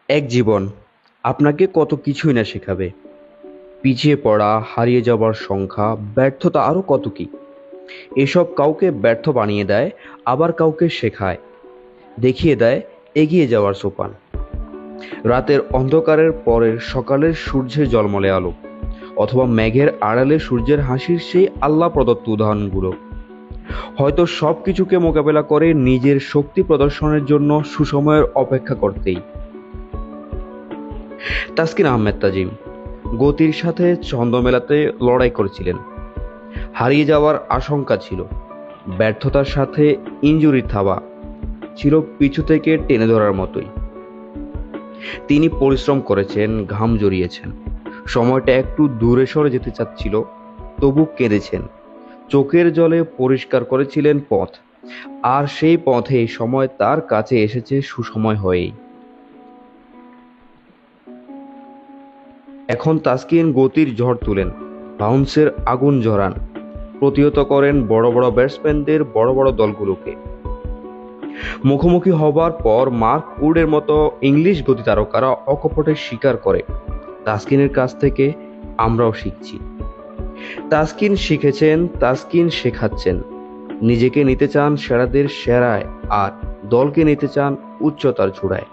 এক জীবন আপনাকে কত কিছুই না শেখাবে। পিছিয়ে পড়া, হারিয়ে যাবার সংখ্যা, ব্যর্থতা আরো কত কি। এসব কাউকে ব্যর্থ বানিয়ে দেয়, আবার কাউকে শেখায়, দেখিয়ে দেয় এগিয়ে যাওয়ার সোপান। রাতের অন্ধকারের পরের সকালের সূর্যের ঝলমলে আলো, অথবা মেঘের আড়ালে সূর্যের হাসির সেই আল্লাহ প্রদত্ত উদাহরণগুলো হয়তো সব কিছুকে মোকাবেলা করে নিজের শক্তি প্রদর্শনের জন্য সুসময়ের অপেক্ষা করতেই। তাসকিন আহমেদ তাজিম গতির সাথে ছন্দ মেলাতে লড়াই করেছিলেন। হারিয়ে যাওয়ার আশঙ্কা ছিল, ব্যর্থতার সাথে ইনজুরির থাবা ছিল পিছু থেকে টেনে ধরার মতোই। তিনি পরিশ্রম করেছেন, ঘাম জড়িয়েছেন, সময়টা একটু দূরে সরে যেতে চাচ্ছিল, তবু কেঁদেছেন। চোখের জলে পরিষ্কার করেছিলেন পথ, আর সেই পথে সময় তার কাছে এসেছে সুসময় হয়েই। এখন তাসকিন গতির ঝড় তুলেন, বাউন্সের আগুন ঝরান, প্রতিহত করেন বড় বড় ব্যাটসম্যানদের, বড় বড় দলগুলোকে। মুখোমুখি হবার পর মার্ক উডের মতো ইংলিশ গতি তারকারা অকপটে স্বীকার করে, তাসকিনের কাছ থেকে আমরাও শিখছি। তাসকিন শিখেছেন, তাসকিন শেখাচ্ছেন। নিজেকে নিতে চান সেরাদের সেরায়, আর দলকে নিতে চান উচ্চতার চূড়ায়।